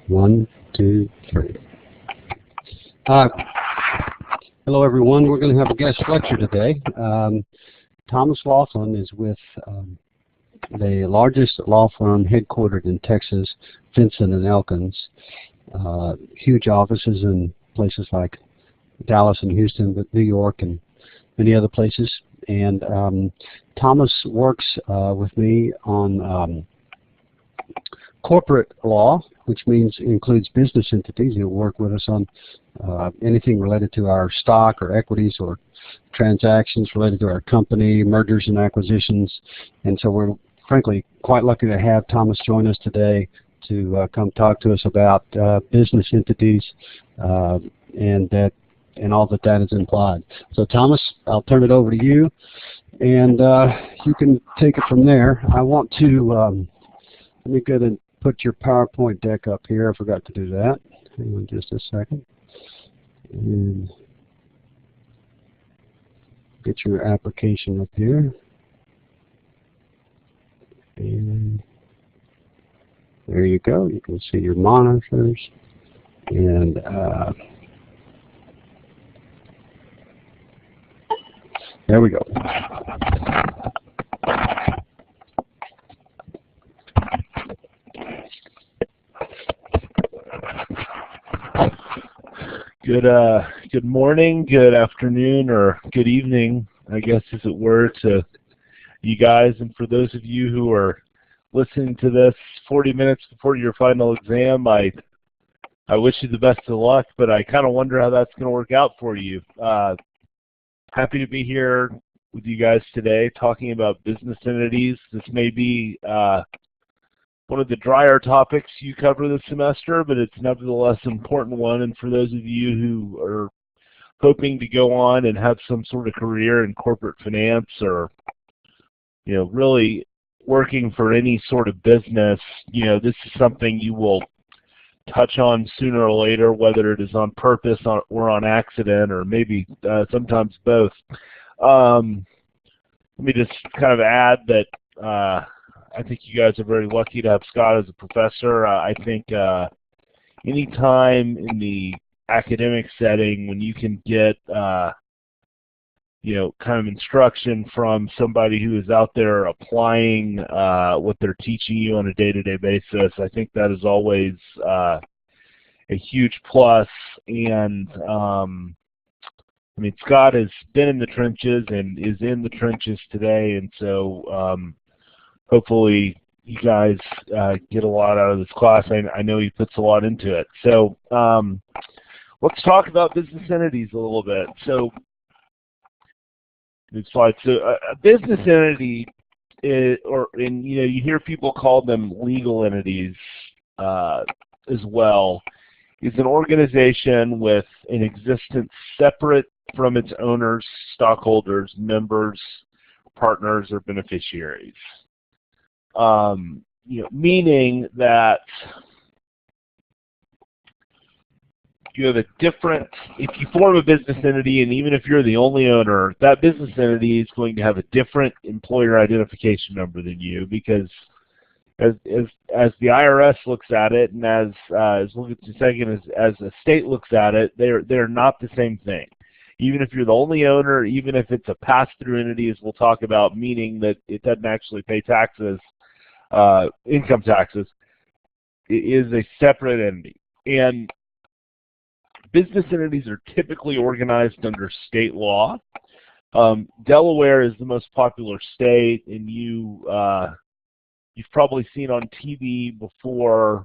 One, two, three. Hello, everyone. We're going to have a guest lecture today. Thomas Laughlin is with the largest law firm headquartered in Texas, Vinson and Elkins. Huge offices in places like Dallas and Houston, but New York and many other places. And Thomas works with me on corporate law, which includes business entities. He'll work with us on anything related to our stock or equities or transactions related to our company, mergers and acquisitions. And so we're frankly quite lucky to have Thomas join us today to come talk to us about business entities and all that is implied. So Thomas, I'll turn it over to you, and you can take it from there. I want to, let me go ahead and put your PowerPoint deck up here. I forgot to do that. Hang on just a second. And get your application up here. And there you go. You can see your monitors. And there we go. Good morning, good afternoon, or good evening, I guess, as it were, to you guys. And for those of you who are listening to this 40 minutes before your final exam, I wish you the best of luck, but I kind of wonder how that's going to work out for you. Happy to be here with you guys today talking about business entities. This may be one of the drier topics you cover this semester, but it's nevertheless an important one. And for those of you who are hoping to go on and have some sort of career in corporate finance, or really working for any sort of business, this is something you will touch on sooner or later, whether it is on purpose or on accident, or maybe sometimes both. Let me just kind of add that I think you guys are very lucky to have Scott as a professor. I think any time in the academic setting when you can get kind of instruction from somebody who is out there applying what they're teaching you on a day-to-day basis, I think that is always a huge plus. And I mean, Scott has been in the trenches and is in the trenches today, and so hopefully you guys get a lot out of this class. I know he puts a lot into it. So let's talk about business entities a little bit. So next slide. So a business entity is, you hear people call them legal entities as well, is an organization with an existence separate from its owners, stockholders, members, partners, or beneficiaries. Meaning that you have a different, if you form a business entity, and even if you're the only owner, that business entity is going to have a different employer identification number than you, because as the IRS looks at it, and as we'll get to second, as the state looks at it, they're not the same thing. Even if you're the only owner, even if it's a pass-through entity, as we'll talk about, meaning that it doesn't actually pay taxes, income taxes, it is a separate entity. And business entities are typically organized under state law. Delaware is the most popular state, and you've probably seen on TV before,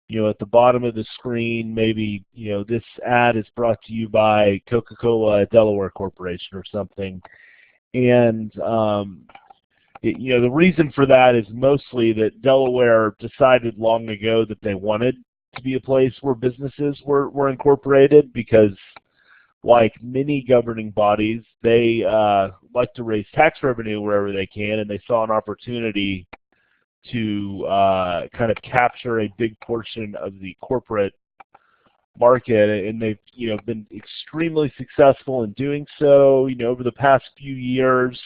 at the bottom of the screen, maybe, this ad is brought to you by Coca-Cola Delaware Corporation or something. And the reason for that is mostly that Delaware decided long ago that they wanted to be a place where businesses were incorporated, because like many governing bodies, they like to raise tax revenue wherever they can, and they saw an opportunity to kind of capture a big portion of the corporate market, and they've been extremely successful in doing so. Over the past few years,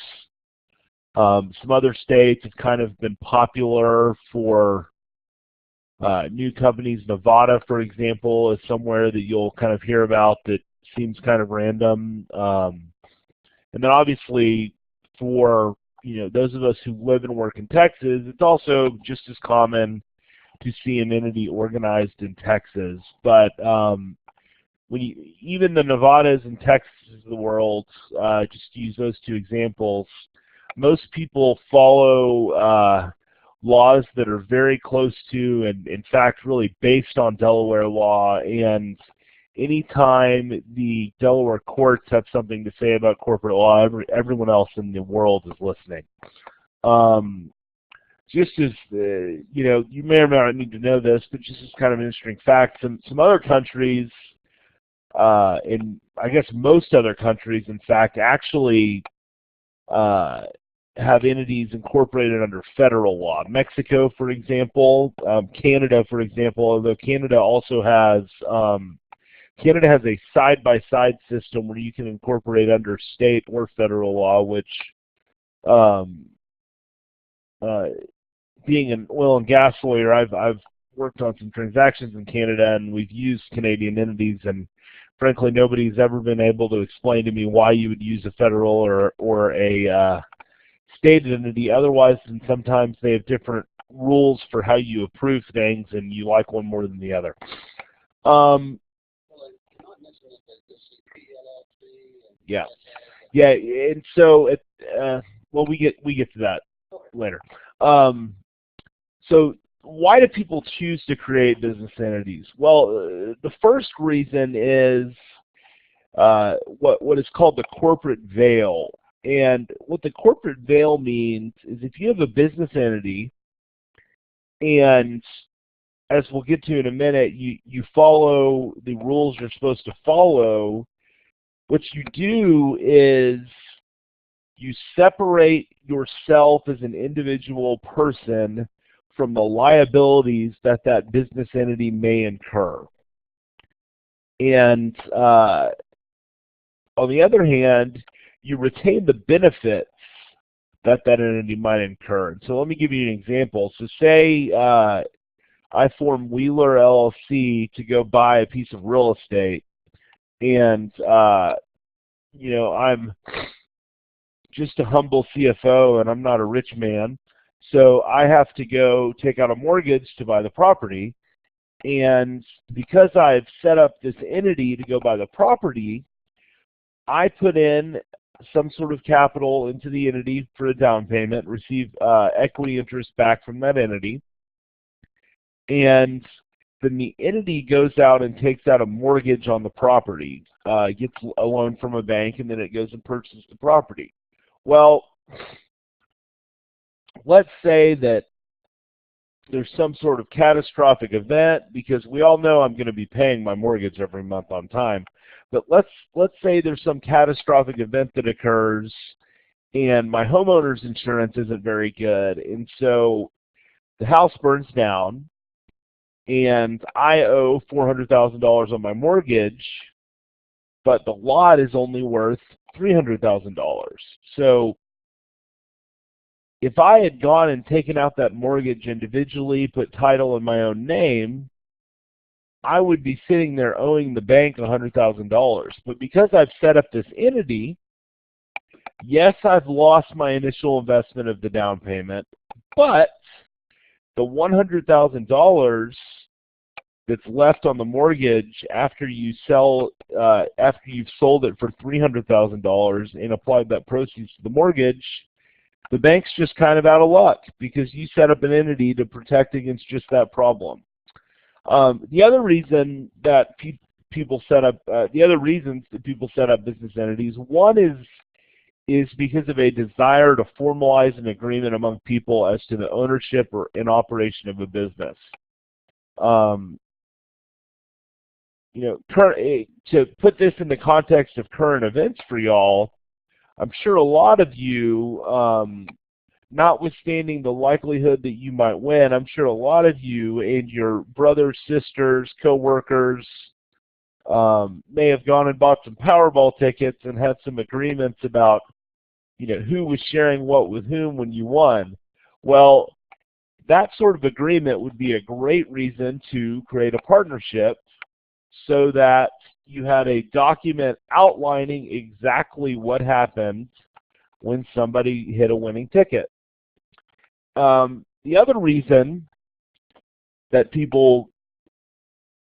some other states have kind of been popular for new companies. Nevada, for example, is somewhere that you'll kind of hear about that seems kind of random. And then obviously for those of us who live and work in Texas, it's also just as common to see an entity organized in Texas. But even the Nevadas and Texas of the world, just to use those two examples, most people follow laws that are very close to, and in fact really based on Delaware law. And anytime the Delaware courts have something to say about corporate law, everyone else in the world is listening. Just as, you may or may not need to know this, but just as kind of an interesting fact, some other countries, and I guess most other countries, in fact, actually have entities incorporated under federal law. Mexico, for example, Canada, for example, although Canada also has a side-by-side system where you can incorporate under state or federal law, which, being an oil and gas lawyer, I've worked on some transactions in Canada, and we've used Canadian entities, and frankly, nobody's ever been able to explain to me why you would use a federal or a state entity otherwise, and sometimes they have different rules for how you approve things, and you like one more than the other. Yeah, and so well, we get to that later. So why do people choose to create business entities? Well, the first reason is what is called the corporate veil. And what the corporate veil means is if you have a business entity, and as we'll get to in a minute, you follow the rules you're supposed to follow, what you do is you separate yourself as an individual person from the liabilities that business entity may incur. And on the other hand, you retain the benefits that entity might incur. So let me give you an example. So say I form Wheeler LLC to go buy a piece of real estate, and I'm just a humble CFO and I'm not a rich man, so I have to go take out a mortgage to buy the property. And because I've set up this entity to go buy the property, I put in some sort of capital into the entity for a down payment, receive equity interest back from that entity, and then the entity goes out and takes out a mortgage on the property, gets a loan from a bank, and then it goes and purchases the property. Well, let's say that there's some sort of catastrophic event, because we all know I'm going to be paying my mortgage every month on time. But let's say there's some catastrophic event that occurs, and my homeowner's insurance isn't very good, and so the house burns down, and I owe $400,000 on my mortgage, but the lot is only worth $300,000. So if I had gone and taken out that mortgage individually, put title in my own name, I would be sitting there owing the bank $100,000. But because I've set up this entity, yes, I've lost my initial investment of the down payment, but the $100,000 that's left on the mortgage after you've sold it for $300,000 and applied that proceeds to the mortgage, the bank's just kind of out of luck because you set up an entity to protect against just that problem. The other reason that people set up business entities, one is because of a desire to formalize an agreement among people as to the ownership or in operation of a business. To put this in the context of current events for y'all, I'm sure a lot of you, notwithstanding the likelihood that you might win, I'm sure a lot of you and your brothers, sisters, co-workers may have gone and bought some Powerball tickets and had some agreements about, who was sharing what with whom when you won. Well, that sort of agreement would be a great reason to create a partnership so that you had a document outlining exactly what happened when somebody hit a winning ticket. The other reason that people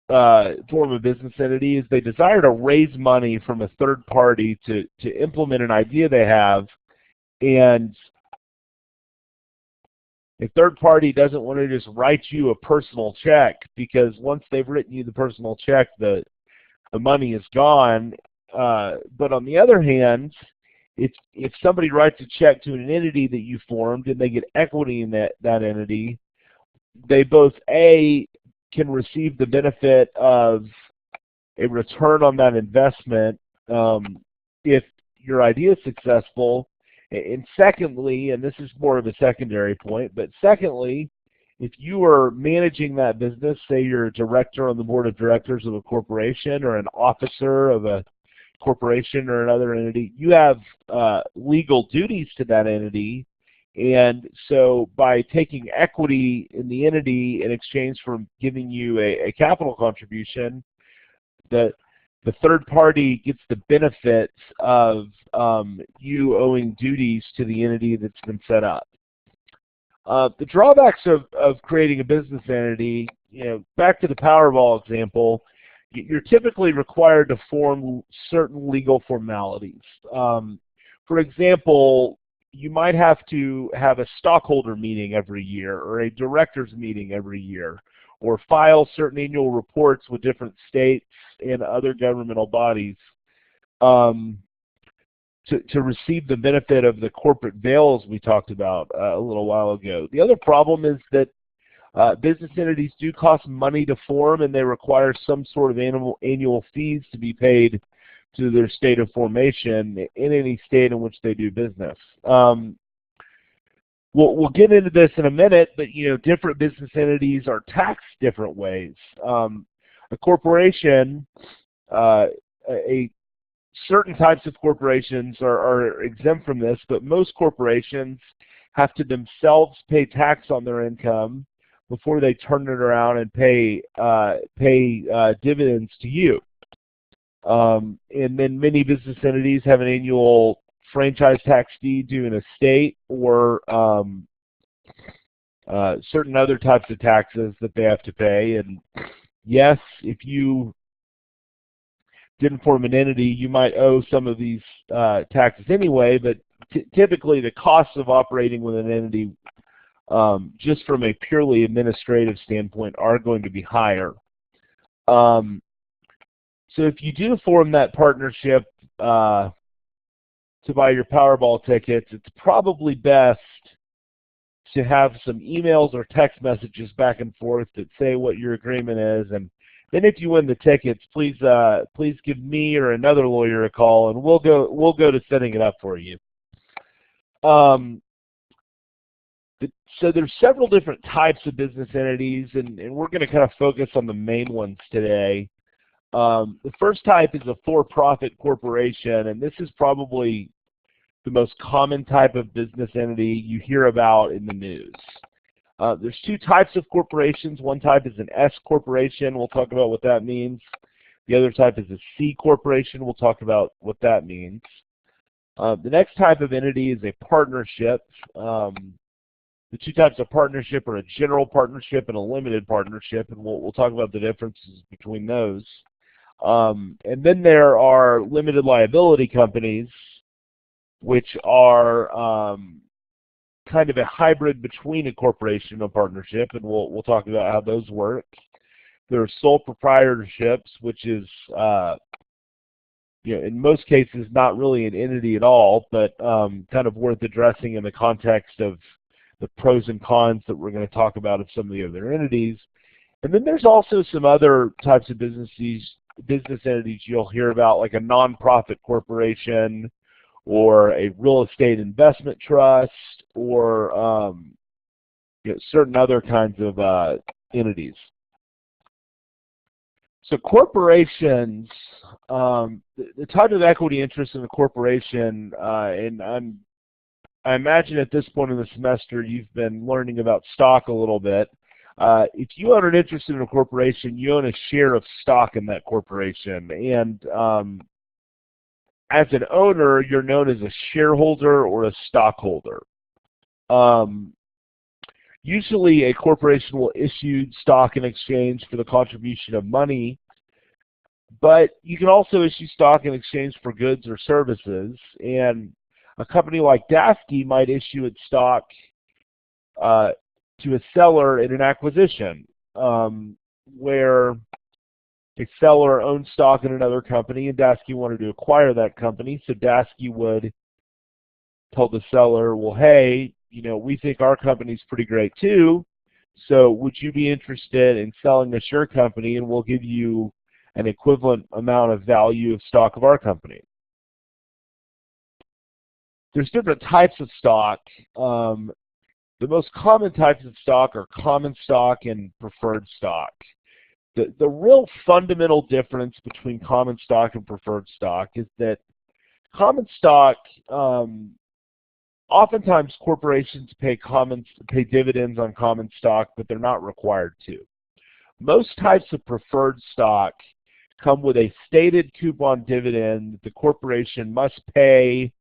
form a business entity is they desire to raise money from a third party to implement an idea they have, and a third party doesn't want to just write you a personal check, because once they've written you the personal check, the money is gone. But on the other hand, if somebody writes a check to an entity that you formed and they get equity in that entity, they both can receive the benefit of a return on that investment if your idea is successful, and secondly, and this is more of a secondary point, but secondly, if you are managing that business, say you're a director on the board of directors of a corporation or an officer of a corporation or another entity, you have legal duties to that entity. And so by taking equity in the entity in exchange for giving you a capital contribution, the third party gets the benefits of you owing duties to the entity that's been set up. The drawbacks of creating a business entity, back to the Powerball example, you're typically required to form certain legal formalities. For example, you might have to have a stockholder meeting every year or a director's meeting every year, or file certain annual reports with different states and other governmental bodies to receive the benefit of the corporate veils we talked about a little while ago. The other problem is that business entities do cost money to form, and they require some sort of annual fees to be paid to their state of formation in any state in which they do business. We'll get into this in a minute, but different business entities are taxed different ways. A corporation, certain types of corporations are exempt from this, but most corporations have to themselves pay tax on their income before they turn it around and pay dividends to you. And then many business entities have an annual franchise tax fee due in a state, or certain other types of taxes that they have to pay. And yes, if you didn't form an entity, you might owe some of these taxes anyway, but typically the costs of operating with an entity, just from a purely administrative standpoint, are going to be higher. So if you do form that partnership to buy your Powerball tickets, it's probably best to have some emails or text messages back and forth that say what your agreement is, and then if you win the tickets, please give me or another lawyer a call, and we'll go to setting it up for you. So there's several different types of business entities, and we're going to kind of focus on the main ones today. The first type is a for-profit corporation, and this is probably the most common type of business entity you hear about in the news. There's two types of corporations. One type is an S corporation. We'll talk about what that means. The other type is a C corporation. We'll talk about what that means. The next type of entity is a partnership. The two types of partnership are a general partnership and a limited partnership, and we'll talk about the differences between those. And then there are limited liability companies, which are kind of a hybrid between a corporation and a partnership, and we'll talk about how those work. There are sole proprietorships, which is in most cases not really an entity at all, but kind of worth addressing in the context of the pros and cons that we're going to talk about of some of the other entities. And then there's also some other types of business entities you'll hear about, like a nonprofit corporation, or a real estate investment trust, or certain other kinds of entities. So corporations, the type of equity interest in a corporation, and I imagine at this point in the semester you've been learning about stock a little bit. If you own an interest in a corporation, you own a share of stock in that corporation. And as an owner, you're known as a shareholder or a stockholder. Usually a corporation will issue stock in exchange for the contribution of money, but you can also issue stock in exchange for goods or services. And a company like Dasky might issue its stock to a seller in an acquisition, where a seller owns stock in another company and Dasky wanted to acquire that company. So Dasky would tell the seller, well, hey, we think our company's pretty great too, so would you be interested in selling us your company, and we'll give you an equivalent amount of value of stock of our company. There's different types of stock. The most common types of stock are common stock and preferred stock. The real fundamental difference between common stock and preferred stock is that common stock, oftentimes corporations pay dividends on common stock, but they're not required to. Most types of preferred stock come with a stated coupon dividend that the corporation must pay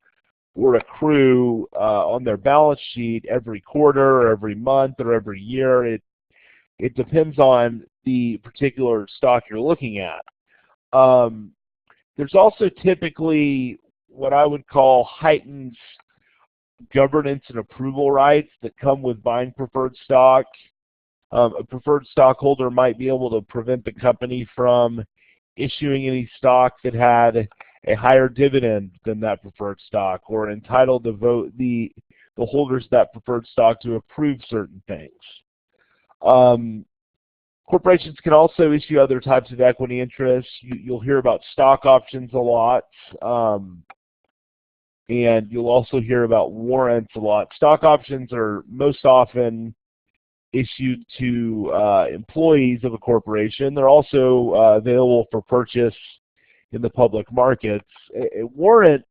or accrue on their balance sheet every quarter or every month or every year. It depends on the particular stock you're looking at. There's also typically what I would call heightened governance and approval rights that come with buying preferred stock. A preferred stockholder might be able to prevent the company from issuing any stock that had a higher dividend than that preferred stock, or entitled to vote the holders of that preferred stock to approve certain things. Corporations can also issue other types of equity interests. You'll hear about stock options a lot, and you'll also hear about warrants a lot. Stock options are most often issued to employees of a corporation. They're also available for purchase in the public markets. A warrant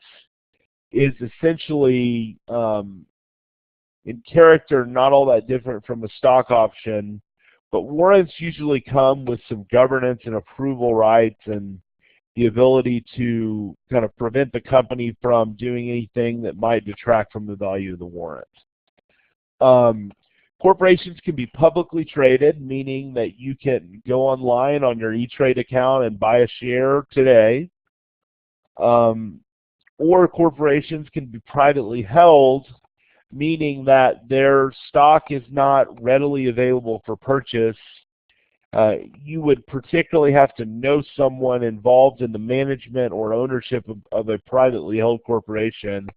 is essentially, in character, not all that different from a stock option, but warrants usually come with some governance and approval rights and the ability to kind of prevent the company from doing anything that might detract from the value of the warrant. Corporations can be publicly traded, meaning that you can go online on your E-Trade account and buy a share today. Or corporations can be privately held, meaning that their stock is not readily available for purchase. You would particularly have to know someone involved in the management or ownership of a privately held corporation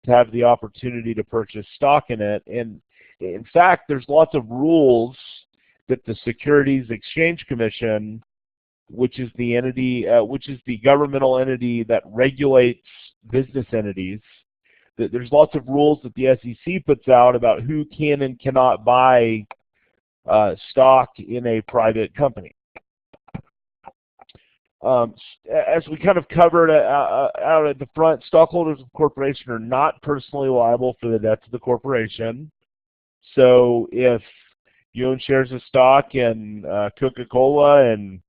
to have the opportunity to purchase stock in it. And in fact, there's lots of rules that the Securities Exchange Commission, which is the entity, which is the governmental entity that regulates business entities, there's lots of rules that the SEC puts out about who can and cannot buy stock in a private company. As we kind of covered out at the front, stockholders of a corporation are not personally liable for the debts of the corporation. So if you own shares of stock in Coca-Cola and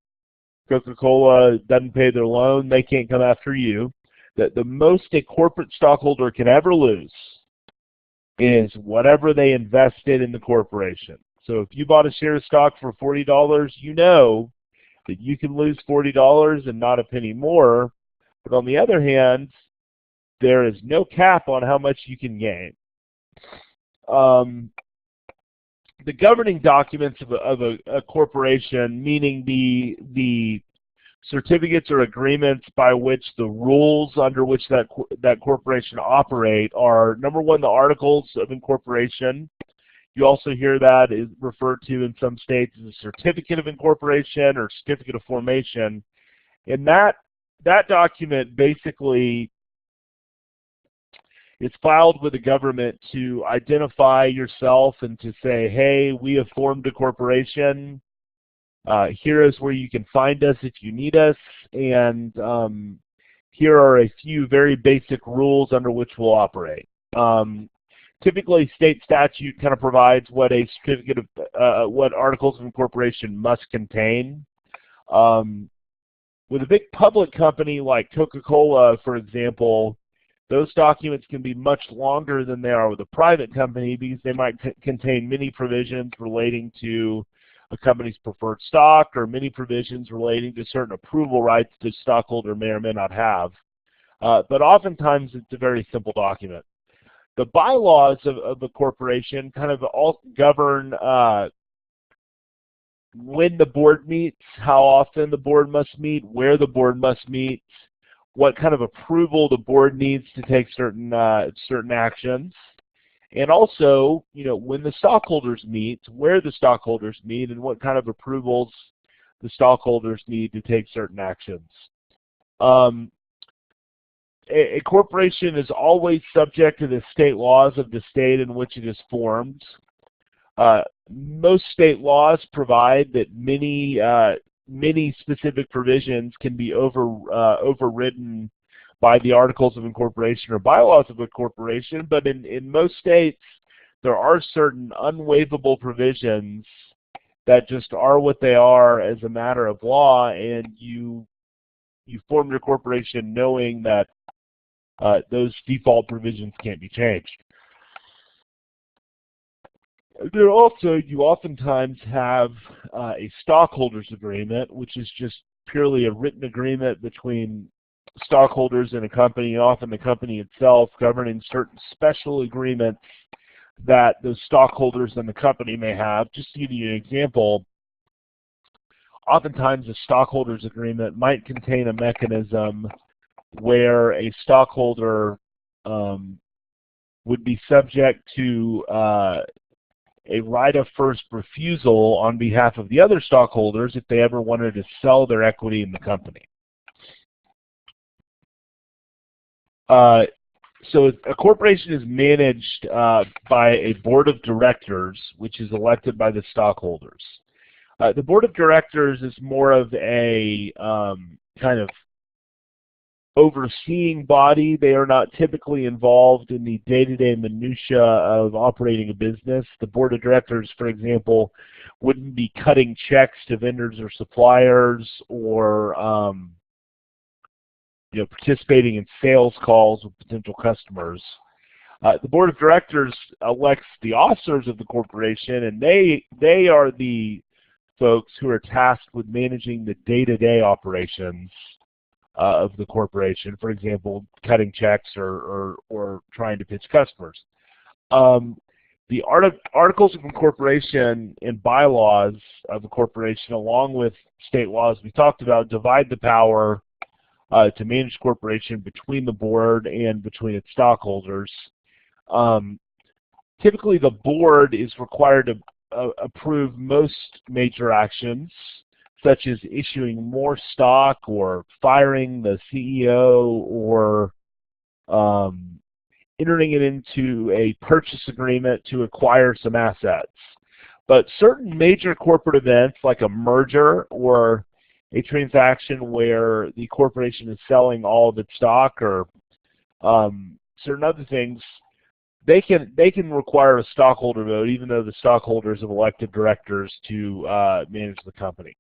Coca-Cola doesn't pay their loan, they can't come after you. The most a corporate stockholder can ever lose is whatever they invested in the corporation. So if you bought a share of stock for $40, you know that you can lose $40 and not a penny more. But on the other hand, there is no cap on how much you can gain. The governing documents of a corporation, meaning the certificates or agreements by which the rules under which that corporation operate, are, number one, the Articles of Incorporation. You also hear that is referred to in some states as a Certificate of Incorporation or Certificate of Formation. And that document basically is filed with the government to identify yourself and to say, hey, we have formed a corporation. Here is where you can find us if you need us. And here are a few very basic rules under which we'll operate. Typically, state statute kind of provides what a certificate of what articles of incorporation must contain. With a big public company like Coca-Cola, for example, those documents can be much longer than they are with a private company because they might contain many provisions relating to a company's preferred stock or many provisions relating to certain approval rights the stockholder may or may not have. But oftentimes it's a very simple document. The bylaws of the corporation kind of all govern when the board meets, how often the board must meet, where the board must meet, what kind of approval the board needs to take certain actions, and also, when the stockholders meet, where the stockholders meet, and what kind of approvals the stockholders need to take certain actions. A corporation is always subject to the state laws of the state in which it is formed. Most state laws provide that many specific provisions can be overridden by the articles of incorporation or bylaws of a corporation, but in most states there are certain unwaivable provisions that just are what they are as a matter of law, and you form your corporation knowing that those default provisions can't be changed. There also, you oftentimes have a stockholders agreement, which is just purely a written agreement between stockholders in a company, often the company itself, governing certain special agreements that those stockholders and the company may have. Just to give you an example, oftentimes a stockholders agreement might contain a mechanism where a stockholder would be subject to a right of first refusal on behalf of the other stockholders if they ever wanted to sell their equity in the company. So a corporation is managed by a board of directors, which is elected by the stockholders. The board of directors is more of a kind of overseeing body. They are not typically involved in the day-to-day minutia of operating a business. The board of directors, for example, wouldn't be cutting checks to vendors or suppliers or participating in sales calls with potential customers. The board of directors elects the officers of the corporation, and they are the folks who are tasked with managing the day-to-day operations of the corporation, for example, cutting checks or trying to pitch customers. The articles of incorporation and bylaws of the corporation, along with state laws we talked about, divide the power to manage corporation between the board and between its stockholders. Typically, the board is required to approve most major actions, such as issuing more stock or firing the CEO or entering it into a purchase agreement to acquire some assets. But certain major corporate events like a merger or a transaction where the corporation is selling all of its stock or certain other things, they can require a stockholder vote even though the stockholders have elected directors to manage the company.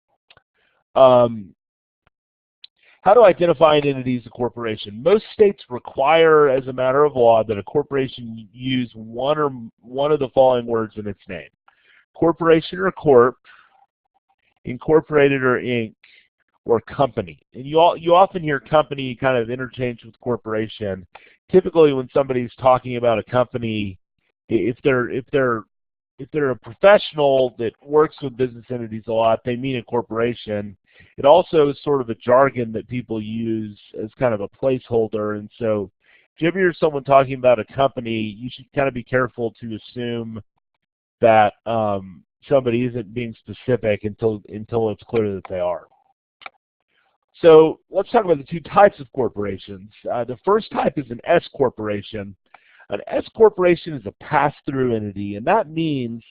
How to identify an entity as a corporation? Most states require, as a matter of law, that a corporation use one of the following words in its name: corporation or corp, incorporated or inc, or company. And you often hear company kind of interchanged with corporation. Typically, when somebody's talking about a company, if they're a professional that works with business entities a lot, they mean a corporation. It also is sort of a jargon that people use as kind of a placeholder, and so if you ever hear someone talking about a company, you should kind of be careful to assume that somebody isn't being specific until it's clear that they are. So let's talk about the two types of corporations. The first type is an S corporation. An S corporation is a pass-through entity, and that means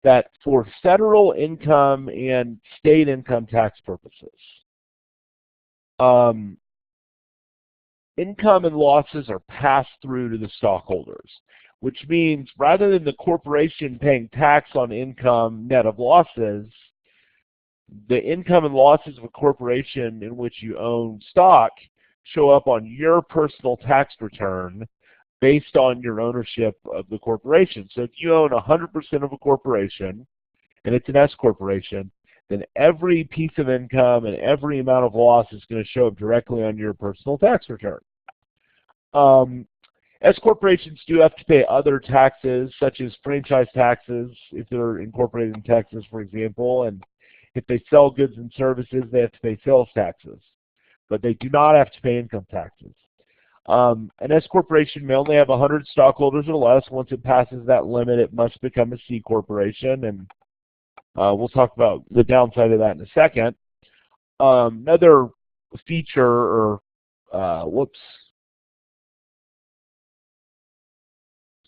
that for federal income and state income tax purposes, income and losses are passed through to the stockholders. which means rather than the corporation paying tax on income net of losses, the income and losses of a corporation in which you own stock show up on your personal tax return based on your ownership of the corporation. So if you own 100% of a corporation, and it's an S corporation, then every piece of income and every amount of loss is going to show up directly on your personal tax return. S corporations do have to pay other taxes, such as franchise taxes, if they're incorporated in Texas, for example, and if they sell goods and services, they have to pay sales taxes, but they do not have to pay income taxes. An S corporation may only have 100 stockholders or less. Once it passes that limit, it must become a C corporation, and we'll talk about the downside of that in a second. Another feature, or whoops,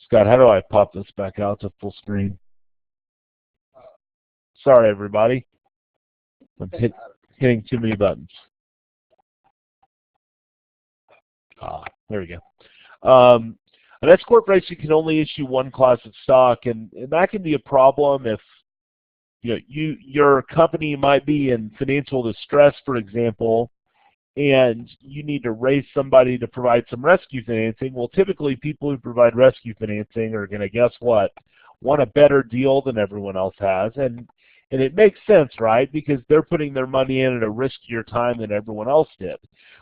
Scott, how do I pop this back out to full screen? Sorry, everybody. I'm hitting too many buttons. There we go. An S corporation can only issue one class of stock, and that can be a problem if your company might be in financial distress, for example, and you need to raise somebody to provide some rescue financing. Well, typically people who provide rescue financing are going to, guess what, want a better deal than everyone else has, and it makes sense, right, because they're putting their money in at a riskier time than everyone else did.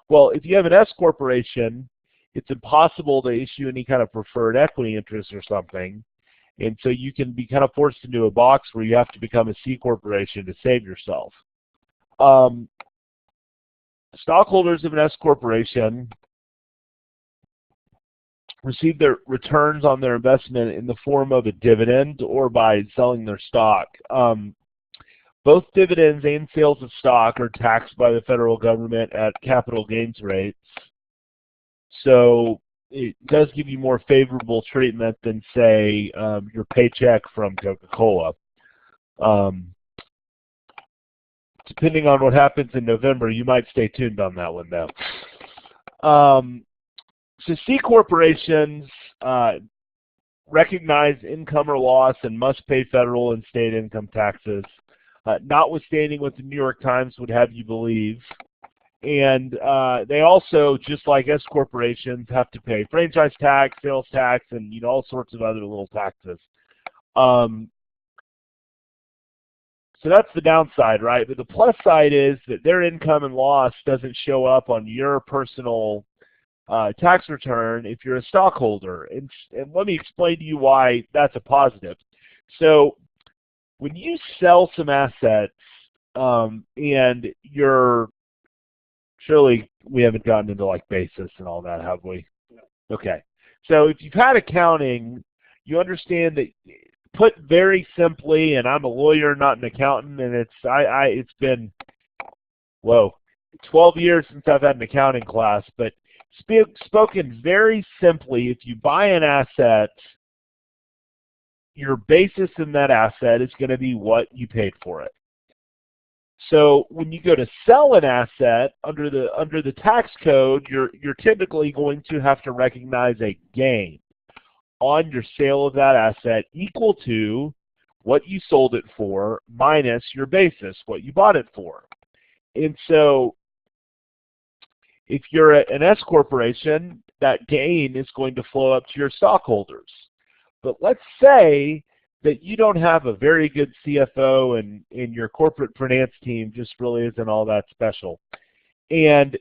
Well, if you have an S corporation, it's impossible to issue any kind of preferred equity interest or something, and so you can be kind of forced into a box where you have to become a C corporation to save yourself. Stockholders of an S corporation receive their returns on their investment in the form of a dividend or by selling their stock. Both dividends and sales of stock are taxed by the federal government at capital gains rates. So it does give you more favorable treatment than, say, your paycheck from Coca-Cola. Depending on what happens in November, you might stay tuned on that one, though. So C corporations recognize income or loss and must pay federal and state income taxes, notwithstanding what the New York Times would have you believe. And they also, just like S corporations, have to pay franchise tax, sales tax, and all sorts of other little taxes. So that's the downside, right? But the plus side is that their income and loss doesn't show up on your personal tax return if you're a stockholder. And let me explain to you why that's a positive. So when you sell some assets and you're, surely we haven't gotten into like basis and all that, have we? Okay. So if you've had accounting, you understand that, put very simply, and I'm a lawyer, not an accountant, and it's been, 12 years since I've had an accounting class, but spoken very simply, if you buy an asset, your basis in that asset is going to be what you paid for it. So when you go to sell an asset under the tax code, you're typically going to have to recognize a gain on your sale of that asset equal to what you sold it for minus your basis, what you bought it for. And so if you're an S corporation, that gain is going to flow up to your stockholders. But let's say that you don't have a very good CFO and your corporate finance team just really isn't all that special. And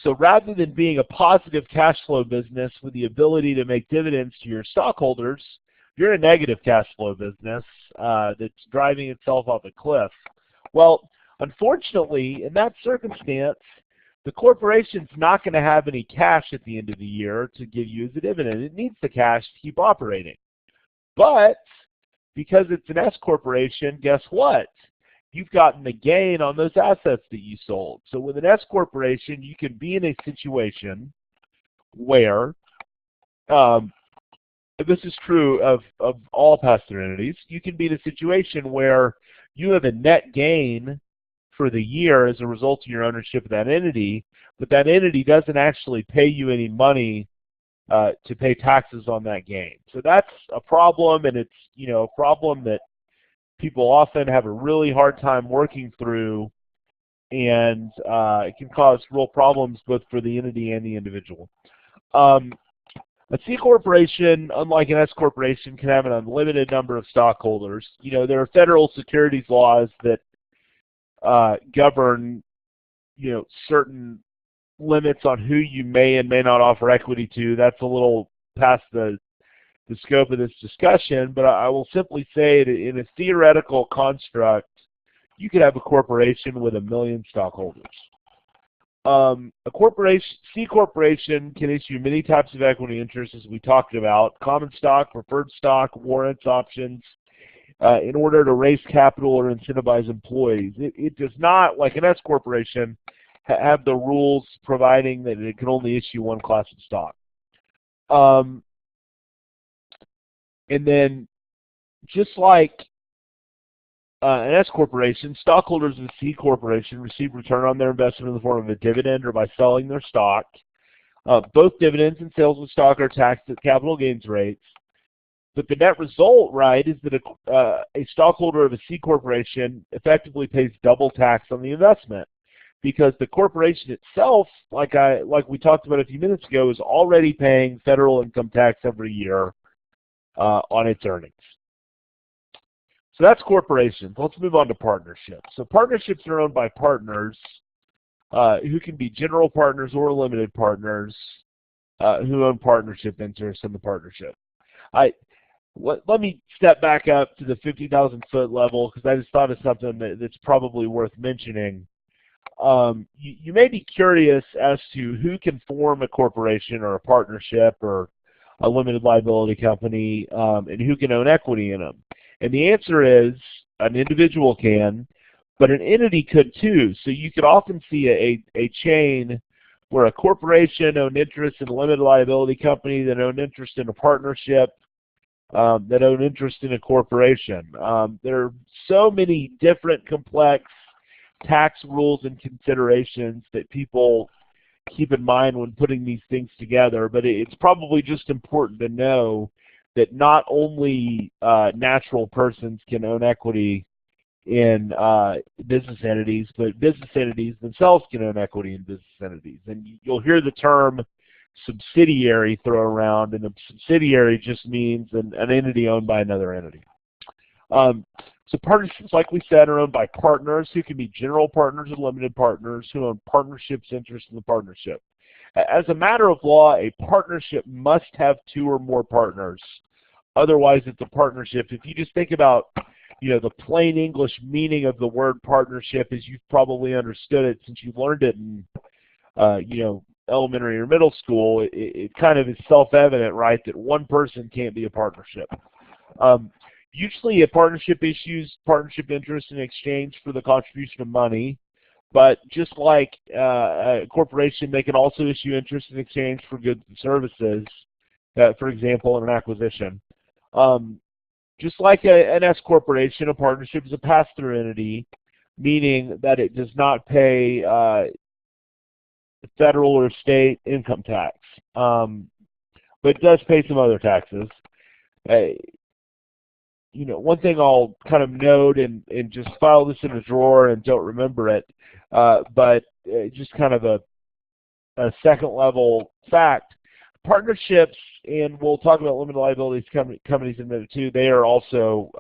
so rather than being a positive cash flow business with the ability to make dividends to your stockholders, you're a negative cash flow business that's driving itself off a cliff. Well, unfortunately, in that circumstance, the corporation's not going to have any cash at the end of the year to give you as a dividend. It needs the cash to keep operating. But because it's an S corporation, guess what? You've gotten a gain on those assets that you sold. So with an S corporation, you can be in a situation where, this is true of all pass-through entities, you can be in a situation where you have a net gain for the year as a result of your ownership of that entity, but that entity doesn't actually pay you any money to pay taxes on that gain. So that's a problem, and it's a problem that people often have a really hard time working through, and it can cause real problems both for the entity and the individual. A C corporation, unlike an S corporation, can have an unlimited number of stockholders. There are federal securities laws that govern certain limits on who you may and may not offer equity to. That's a little past the scope of this discussion, but I will simply say that in a theoretical construct, you could have a corporation with 1 million stockholders. C corporation can issue many types of equity interests, as we talked about: common stock, preferred stock, warrants, options, in order to raise capital or incentivize employees. It does not, like an S corporation, have the rules providing that it can only issue one class of stock. And then, just like an S corporation, stockholders of a C corporation receive return on their investment in the form of a dividend or by selling their stock. Both dividends and sales of stock are taxed at capital gains rates. But the net result, right, is that a stockholder of a C corporation effectively pays double tax on the investment, because the corporation itself, like we talked about a few minutes ago, is already paying federal income tax every year on its earnings. So that's corporations. Let's move on to partnerships. So partnerships are owned by partners who can be general partners or limited partners who own partnership interests in the partnership. Let me step back up to the 50,000-foot level, because I just thought of something that's probably worth mentioning. You may be curious as to who can form a corporation or a partnership or a limited liability company, and who can own equity in them. And the answer is an individual can, but an entity could too. So you could often see a chain where a corporation owned interest in a limited liability company, that owned interest in a partnership, that own interest in a corporation. There are so many different complex tax rules and considerations that people keep in mind when putting these things together, but it's probably just important to know that not only natural persons can own equity in business entities, but business entities themselves can own equity in business entities. And you'll hear the term subsidiary thrown around, and a subsidiary just means an entity owned by another entity. So partnerships, like we said, are owned by partners who can be general partners or limited partners who own partnerships interest in the partnership. As a matter of law, a partnership must have 2 or more partners. Otherwise, it's a partnership. If you just think about, the plain English meaning of the word partnership as you've probably understood it since you've learned it in, elementary or middle school, it kind of is self-evident, right, that one person can't be a partnership. Usually a partnership issues partnership interest in exchange for the contribution of money, but just like a corporation, they can also issue interest in exchange for goods and services, for example, in an acquisition. Just like an S corporation, a partnership is a pass-through entity, meaning that it does not pay federal or state income tax, but it does pay some other taxes. One thing I'll kind of note and just file this in a drawer and don't remember it, but just kind of a second level fact, partnerships, and we'll talk about limited liabilities companies in a minute too, they are also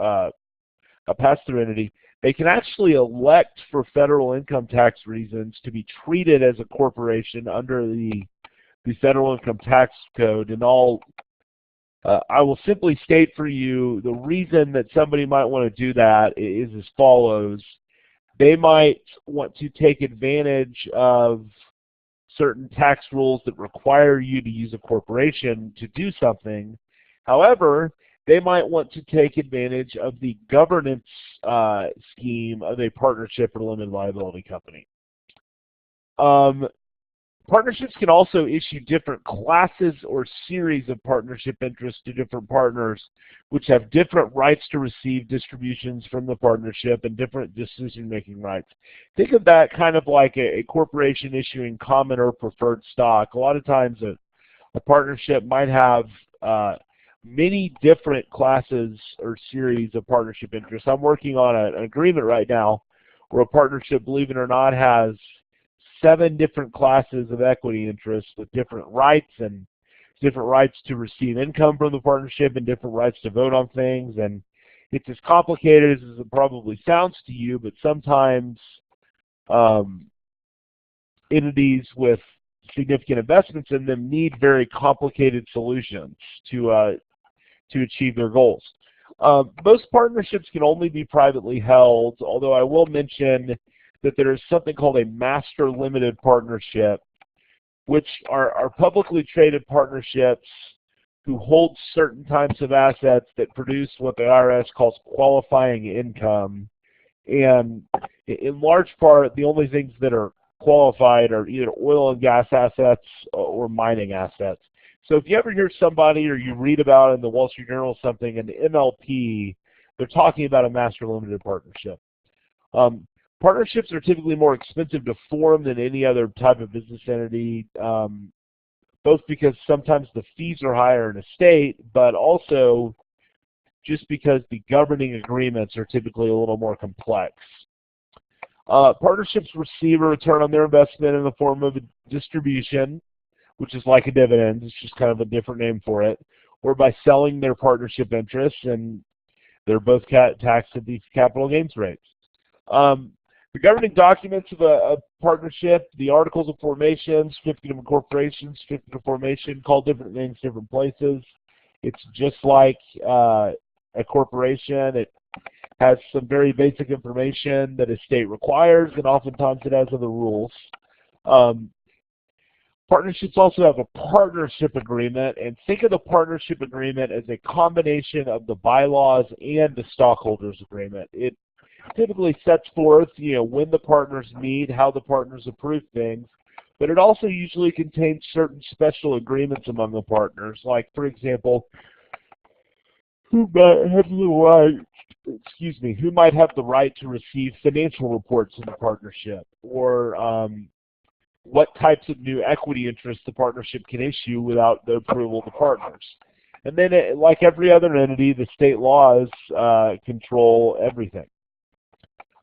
a pass-through entity. They can actually elect for federal income tax reasons to be treated as a corporation under the federal income tax code. And I will simply state for you the reason that somebody might want to do that is as follows. They might want to take advantage of certain tax rules that require you to use a corporation to do something. However, they might want to take advantage of the governance scheme of a partnership or limited liability company. Partnerships can also issue different classes or series of partnership interests to different partners, which have different rights to receive distributions from the partnership and different decision-making rights. Think of that kind of like a corporation issuing common or preferred stock. A lot of times A partnership might have many different classes or series of partnership interests. I'm working on an agreement right now where a partnership, believe it or not, has 7 different classes of equity interests with different rights and different rights to receive income from the partnership and different rights to vote on things. And it's as complicated as it probably sounds to you, but sometimes entities with significant investments in them need very complicated solutions to achieve their goals. Most partnerships can only be privately held, although I will mention that there is something called a master limited partnership, which are publicly traded partnerships who hold certain types of assets that produce what the IRS calls qualifying income. And in large part, the only things that are qualified are either oil and gas assets or mining assets. So if you ever hear somebody or you read about in the Wall Street Journal something, an MLP, they're talking about a master limited partnership. Partnerships are typically more expensive to form than any other type of business entity, both because sometimes the fees are higher in a state, but also just because the governing agreements are typically a little more complex. Partnerships receive a return on their investment in the form of a distribution, which is like a dividend. It's just kind of a different name for it, or by selling their partnership interests, and they're both taxed at these capital gains rates. The governing documents of a partnership, the articles of formation, certificate of incorporation, certificate of formation, call different things different places. It's just like a corporation. It has some very basic information that a state requires, and oftentimes it has other rules. Partnerships also have a partnership agreement, and think of the partnership agreement as a combination of the bylaws and the stockholders agreement. It typically sets forth, when the partners meet, how the partners approve things, but it also usually contains certain special agreements among the partners, like, for example, who might have the right to receive financial reports in the partnership, or what types of new equity interests the partnership can issue without the approval of the partners. And then, like every other entity, the state laws control everything.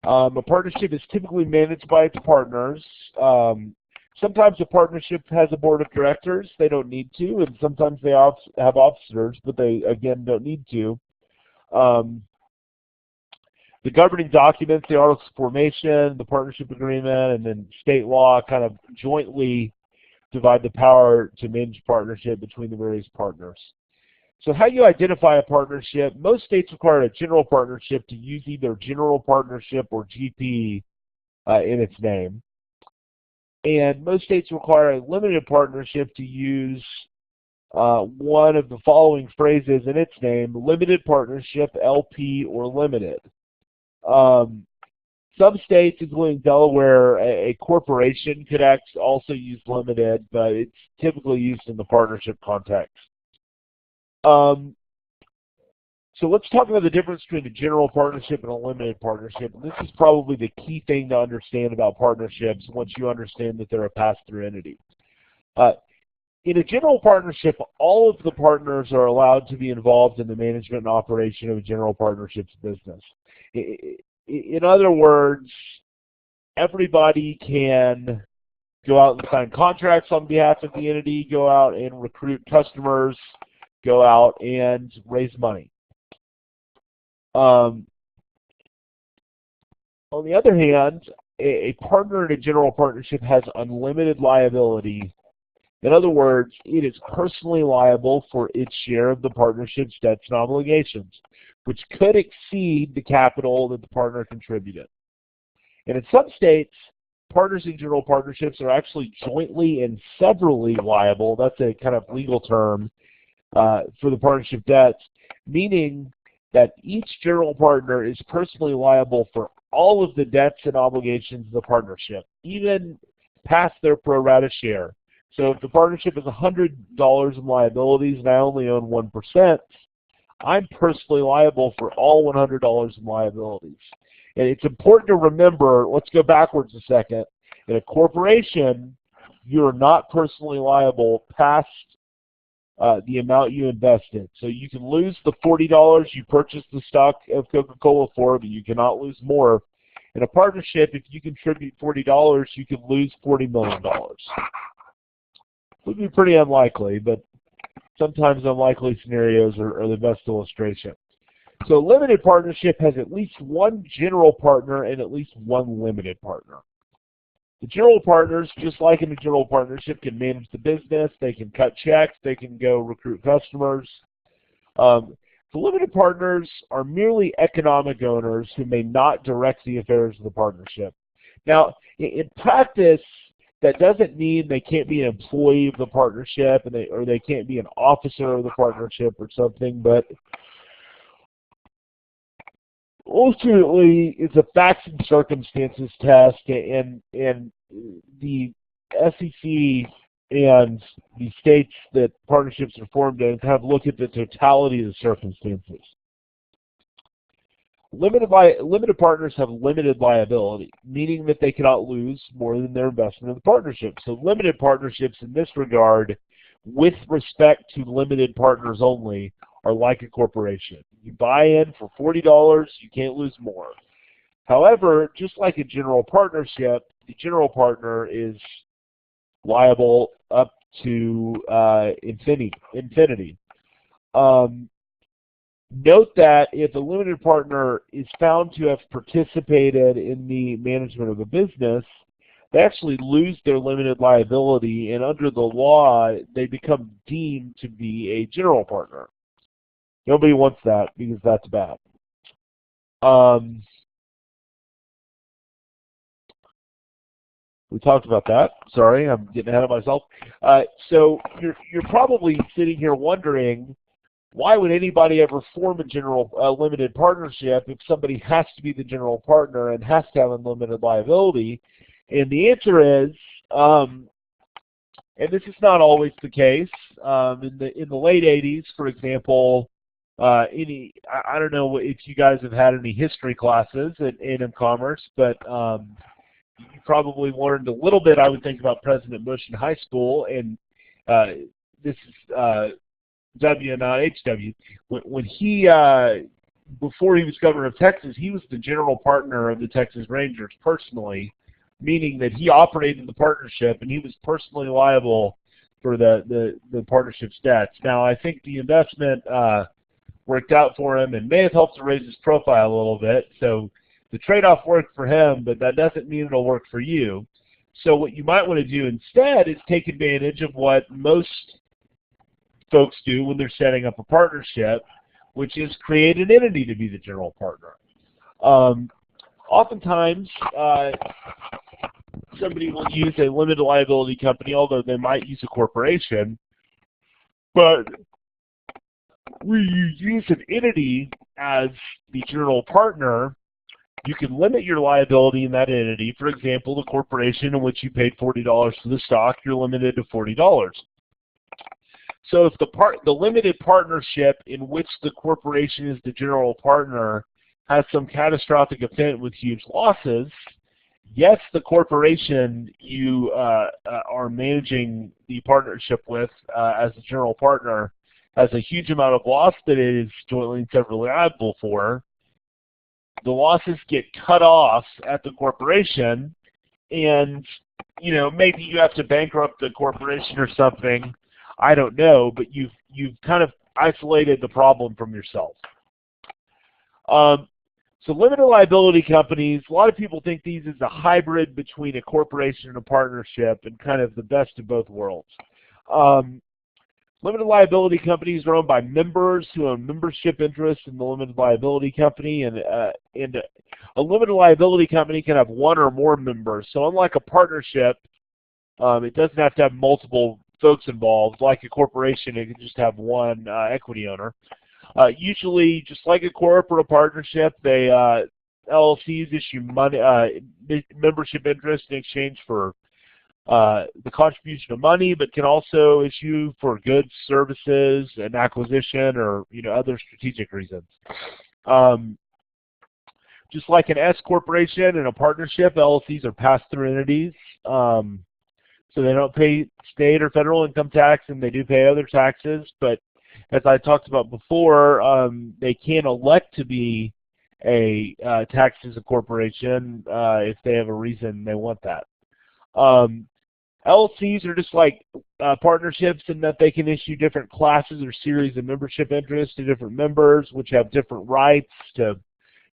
A partnership is typically managed by its partners. Sometimes a partnership has a board of directors. They don't need to, and sometimes they have officers, but they, again, don't need to. The governing documents, the articles of formation, the partnership agreement, and then state law kind of jointly divide the power to manage partnership between the various partners. So how you identify a partnership, most states require a general partnership to use either general partnership or GP in its name. And most states require a limited partnership to use one of the following phrases in its name: limited partnership, LP, or limited. Some states, including Delaware, a corporation could also use limited, but it's typically used in the partnership context. So let's talk about the difference between a general partnership and a limited partnership. And this is probably the key thing to understand about partnerships once you understand that they're a pass-through entity. In a general partnership, all of the partners are allowed to be involved in the management and operation of a general partnership's business. In other words, everybody can go out and sign contracts on behalf of the entity, go out and recruit customers, go out and raise money. On the other hand, a partner in a general partnership has unlimited liability. In other words, it is personally liable for its share of the partnership's debts and obligations, which could exceed the capital that the partner contributed. And in some states, partners in general partnerships are actually jointly and severally liable. That's a kind of legal term for the partnership debts, meaning that each general partner is personally liable for all of the debts and obligations of the partnership, even past their pro rata share. So if the partnership is $100 in liabilities and I only own 1%, I'm personally liable for all $100 in liabilities. And it's important to remember, let's go backwards a second. In a corporation, you're not personally liable past the amount you invested. So you can lose the $40 you purchased the stock of Coca-Cola for, but you cannot lose more. In a partnership, if you contribute $40, you can lose $40 million. Would be pretty unlikely, but sometimes unlikely scenarios are the best illustration. So a limited partnership has at least one general partner and at least one limited partner. The general partners, just like in a general partnership, can manage the business, they can cut checks, they can go recruit customers. The limited partners are merely economic owners who may not direct the affairs of the partnership. Now, in practice, that doesn't mean they can't be an employee of the partnership or they can't be an officer of the partnership or something, but ultimately, it's a facts and circumstances test, and the SEC and the states that partnerships are formed in kind of look at the totality of the circumstances. Limited partners have limited liability, meaning that they cannot lose more than their investment in the partnership. So limited partnerships in this regard, with respect to limited partners only, are like a corporation. You buy in for $40, you can't lose more. However, just like a general partnership, the general partner is liable up to infinity. Note that if a limited partner is found to have participated in the management of a business, they actually lose their limited liability, and under the law, they become deemed to be a general partner. Nobody wants that because that's bad. We talked about that. Sorry, I'm getting ahead of myself. So you're probably sitting here wondering, why would anybody ever form a limited partnership if somebody has to be the general partner and has to have unlimited liability? And the answer is, and this is not always the case. In the late '80s, for example, I don't know if you guys have had any history classes at A&M Commerce, but you probably learned a little bit, I would think, about President Bush in high school, and this is W, not HW. When he, before he was governor of Texas, he was the general partner of the Texas Rangers personally, meaning that he operated the partnership and he was personally liable for the partnership's debts. Now, I think the investment worked out for him and may have helped to raise his profile a little bit. So the trade-off worked for him, but that doesn't mean it'll work for you. So what you might want to do instead is take advantage of what most folks do when they're setting up a partnership, which is create an entity to be the general partner. Oftentimes, somebody will use a limited liability company, although they might use a corporation, but when you use an entity as the general partner, you can limit your liability in that entity. For example, the corporation in which you paid $40 for the stock, you're limited to $40. So if the limited partnership in which the corporation is the general partner has some catastrophic event with huge losses, yes, the corporation you are managing the partnership with as a general partner has a huge amount of loss that it is jointly and severally liable for. The losses get cut off at the corporation, and maybe you have to bankrupt the corporation or something. I don't know, but you've kind of isolated the problem from yourself. So limited liability companies, a lot of people think these is a hybrid between a corporation and a partnership and kind of the best of both worlds. Limited liability companies are owned by members who own membership interests in the limited liability company, and a limited liability company can have one or more members. So unlike a partnership, it doesn't have to have multiple folks involved. Like a corporation, it can just have one equity owner. Usually, just like a corporate partnership, LLCs issue money, membership interest in exchange for the contribution of money, but can also issue for goods, services, and acquisition, or other strategic reasons. Just like an S corporation and a partnership, LLCs are pass-through entities. So they don't pay state or federal income tax, and they do pay other taxes. But as I talked about before, they can elect to be a taxed as a corporation if they have a reason they want that. LLCs are just like partnerships in that they can issue different classes or series of membership interests to different members, which have different rights to,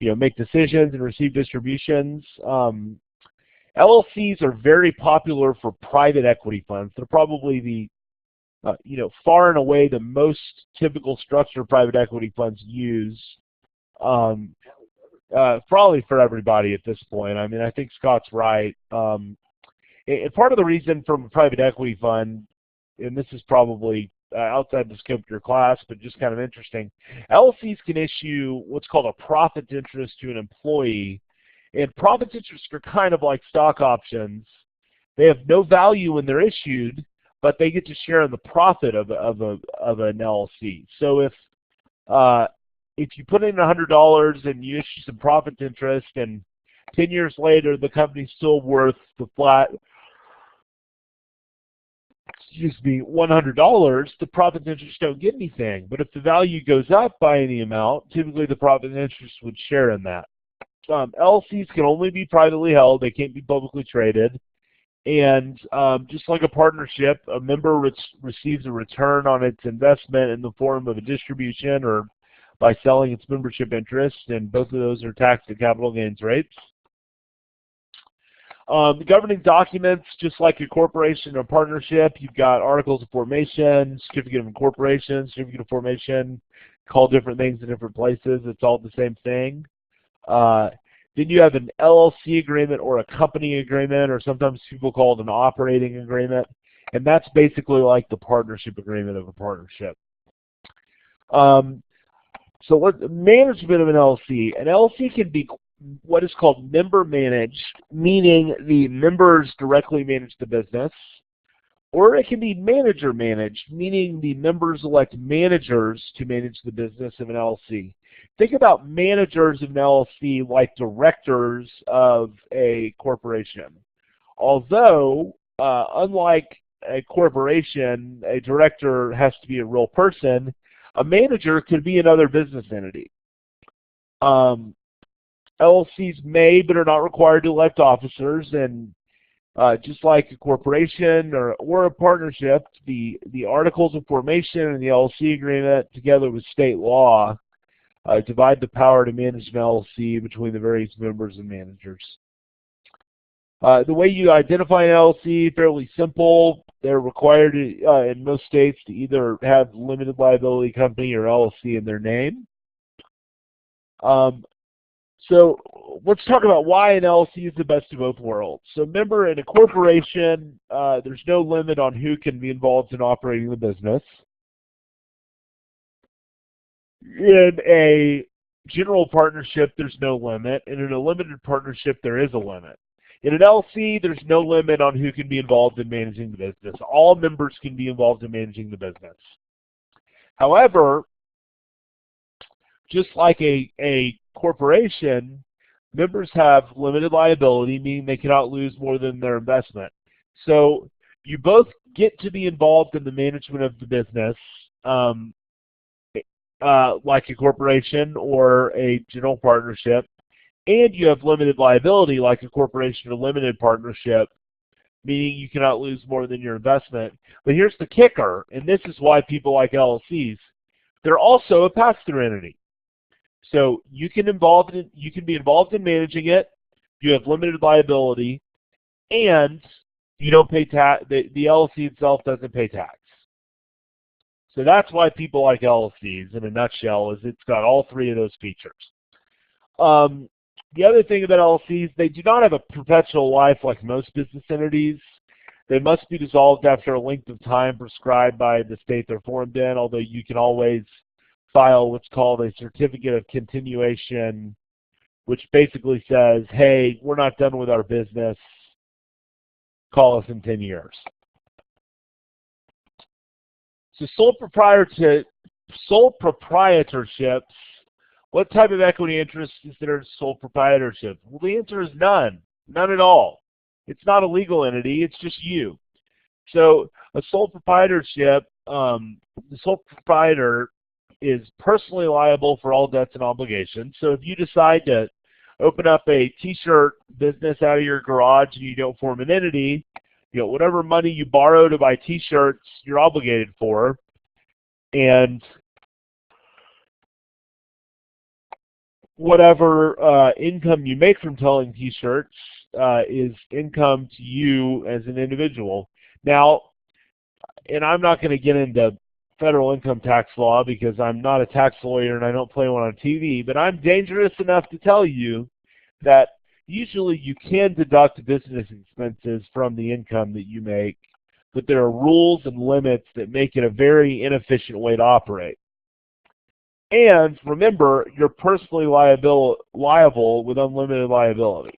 make decisions and receive distributions. LLCs are very popular for private equity funds. They're probably the, far and away the most typical structure private equity funds use. Probably for everybody at this point. I mean, I think Scott's right. And part of the reason from a private equity fund, and this is probably outside the scope of your class, but just kind of interesting, LLCs can issue what's called a profit interest to an employee, and profit interests are kind of like stock options. They have no value when they're issued, but they get to share in the profit of an LLC. So if you put in $100 and you issue some profit interest, and 10 years later the company's still worth the flat, $100, the profit interest don't get anything. But if the value goes up by any amount, typically the profit interest would share in that. LLCs can only be privately held. They can't be publicly traded. And just like a partnership, a member receives a return on its investment in the form of a distribution or by selling its membership interest, and both of those are taxed at capital gains rates. The governing documents, just like a corporation or partnership, you've got articles of formation, certificate of incorporation, certificate of formation, call different things in different places. It's all the same thing. Then you have an LLC agreement or a company agreement, or sometimes people call it an operating agreement, and that's basically like the partnership agreement of a partnership. So management of an LLC. An LLC can be what is called member managed, meaning the members directly manage the business, or it can be manager managed, meaning the members elect managers to manage the business of an LLC. Think about managers of an LLC like directors of a corporation. Although, unlike a corporation, a director has to be a real person, a manager could be another business entity. LLCs may but are not required to elect officers, and just like a corporation or a partnership, the articles of formation and the LLC agreement, together with state law, divide the power to manage an LLC between the various members and managers. The way you identify an LLC, fairly simple. They're required to, in most states to either have limited liability company or LLC in their name. So let's talk about why an LLC is the best of both worlds. So remember, in a corporation, there's no limit on who can be involved in operating the business. In a general partnership, there's no limit, and in a limited partnership, there is a limit. In an LLC, there's no limit on who can be involved in managing the business. All members can be involved in managing the business. However, just like a corporation, members have limited liability, meaning they cannot lose more than their investment. So you both get to be involved in the management of the business, like a corporation or a general partnership, and you have limited liability like a corporation or limited partnership, meaning you cannot lose more than your investment. But here's the kicker, and this is why people like LLCs, they're also a pass-through entity. So you can be involved in managing it, you have limited liability, and you don't pay tax. The LLC itself doesn't pay tax. So that's why people like LLCs, in a nutshell, is it's got all three of those features. The other thing about LLCs, they do not have a perpetual life like most business entities. They must be dissolved after a length of time prescribed by the state they're formed in, although you can always file what's called a certificate of continuation, which basically says, hey, we're not done with our business, call us in 10 years. So sole proprietorships, what type of equity interest is there in sole proprietorship? Well, the answer is none. None at all. It's not a legal entity, it's just you. So a sole proprietorship, the sole proprietor is personally liable for all debts and obligations. So if you decide to open up a t-shirt business out of your garage and you don't form an entity, whatever money you borrow to buy t-shirts, you're obligated for. And whatever income you make from selling t-shirts is income to you as an individual. Now, and I'm not going to get into federal income tax law because I'm not a tax lawyer and I don't play one on TV, but I'm dangerous enough to tell you that usually you can deduct business expenses from the income that you make, but there are rules and limits that make it a very inefficient way to operate. And remember, you're personally liable with unlimited liability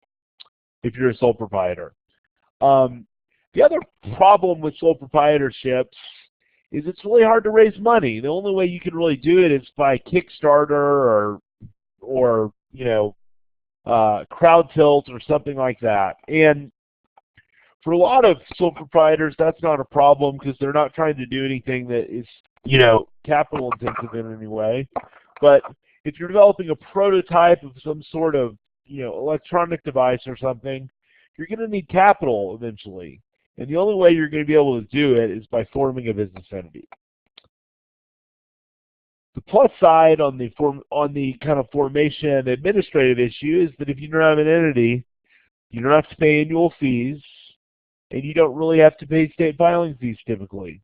if you're a sole proprietor. The other problem with sole proprietorships is it's really hard to raise money. The only way you can really do it is by Kickstarter or crowd tilt or something like that. And for a lot of sole proprietors, that's not a problem because they're not trying to do anything that is capital intensive in any way. But if you're developing a prototype of some sort of electronic device or something, you're going to need capital eventually. And the only way you're going to be able to do it is by forming a business entity. The plus side on the kind of formation administrative issue is that if you don't have an entity, you don't have to pay annual fees, and you don't really have to pay state filing fees typically.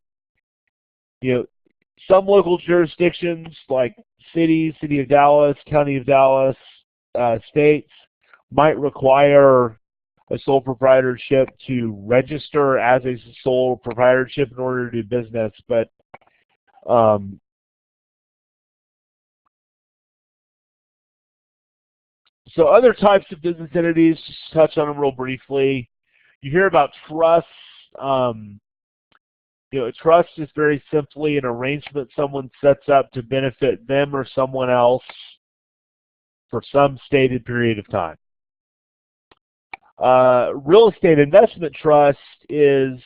Some local jurisdictions like cities, City of Dallas, County of Dallas, states might require a sole proprietorship to register as a sole proprietorship in order to do business, but so other types of business entities, just to touch on them real briefly. You hear about trusts. A trust is very simply an arrangement someone sets up to benefit them or someone else for some stated period of time. Real estate investment trust is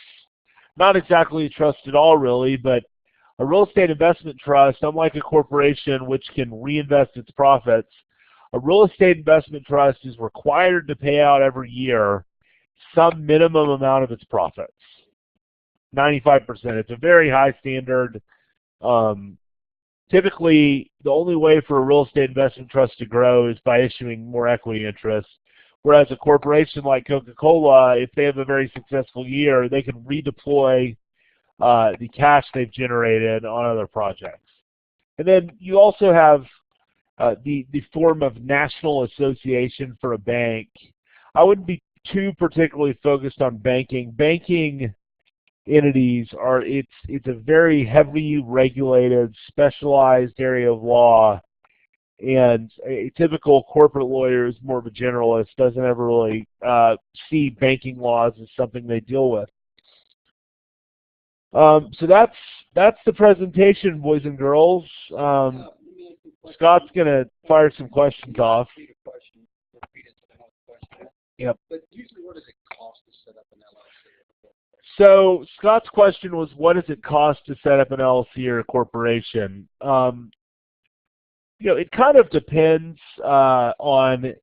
not exactly a trust at all, really, but a real estate investment trust, unlike a corporation which can reinvest its profits, a real estate investment trust is required to pay out every year some minimum amount of its profits. 95%. It's a very high standard. Typically, the only way for a real estate investment trust to grow is by issuing more equity interest. Whereas a corporation like Coca-Cola, if they have a very successful year, they can redeploy the cash they've generated on other projects. And then you also have the form of national association for a bank. I wouldn't be too particularly focused on banking. Banking entities it's a very heavily regulated, specialized area of law. And a typical corporate lawyer is more of a generalist, doesn't ever really see banking laws as something they deal with. So that's the presentation, boys and girls. Scott's going to fire some questions off. Yep. But usually what does it cost to set up an LLC? So Scott's question was, what does it cost to set up an LLC or a corporation? It kind of depends on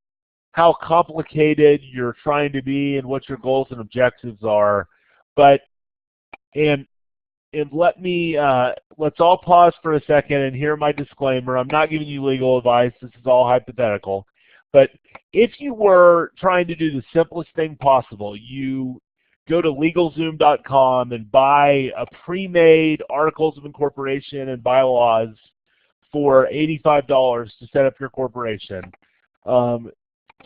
how complicated you're trying to be and what your goals and objectives are. But let's all pause for a second and hear my disclaimer. I'm not giving you legal advice. This is all hypothetical. But if you were trying to do the simplest thing possible, you go to LegalZoom.com and buy a pre-made articles of incorporation and bylaws for $85 to set up your corporation.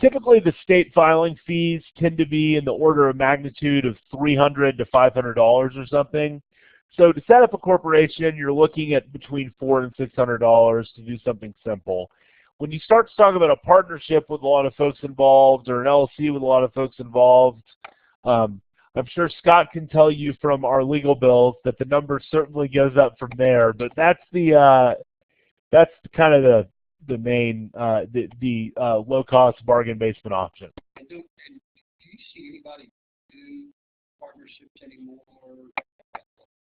Typically, the state filing fees tend to be in the order of magnitude of $300 to $500 or something. So to set up a corporation, you're looking at between $400 and $600 to do something simple. When you start to talk about a partnership with a lot of folks involved or an LLC with a lot of folks involved, I'm sure Scott can tell you from our legal bills that the number certainly goes up from there. But that's kind of the main low cost bargain basement option. And do you see anybody do partnerships anymore?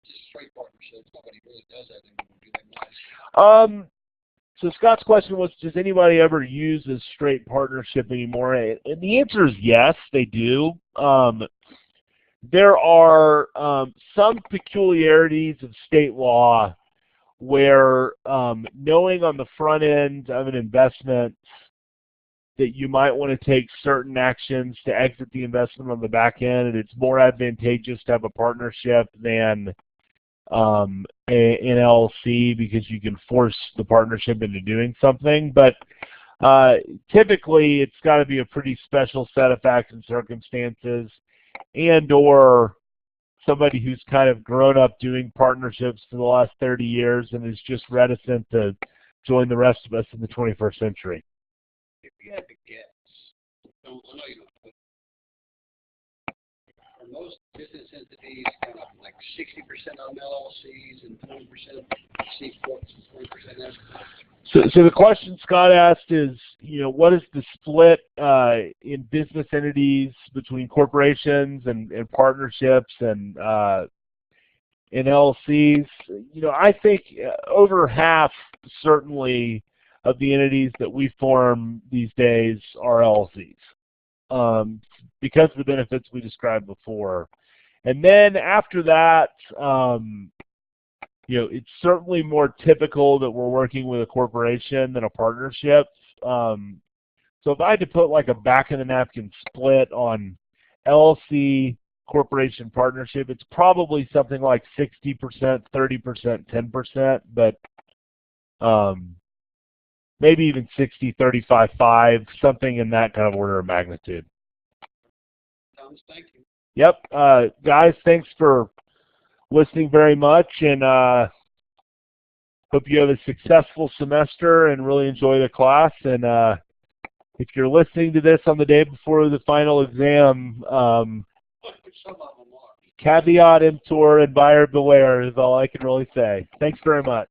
Just straight partnerships. Nobody really does that anymore, do they, Mike? So Scott's question was, does anybody ever use a straight partnership anymore? And the answer is yes, they do. There are some peculiarities of state law where knowing on the front end of an investment that you might want to take certain actions to exit the investment on the back end, and it's more advantageous to have a partnership than an LLC because you can force the partnership into doing something. But typically it's got to be a pretty special set of facts and circumstances, and or somebody who's kind of grown up doing partnerships for the last 30 years and is just reticent to join the rest of us in the 21st century. If you had to guess, I know you don't, but are most business entities kind of like 60% on LLCs and 20% C corps and 20% S corps? So the question Scott asked is, what is the split in business entities between corporations and partnerships and LLCs? I think over half, certainly, of the entities that we form these days are LLCs because of the benefits we described before. And then after that, it's certainly more typical that we're working with a corporation than a partnership. So if I had to put like a back-of-the-napkin split on LLC, corporation, partnership, it's probably something like 60%, 30%, 10%, but maybe even 60, 35, 5, something in that kind of order of magnitude. Thomas, thank you. Yep. Guys, thanks for listening very much, and hope you have a successful semester and really enjoy the class. And if you're listening to this on the day before the final exam, caveat emptor and buyer beware is all I can really say. Thanks very much.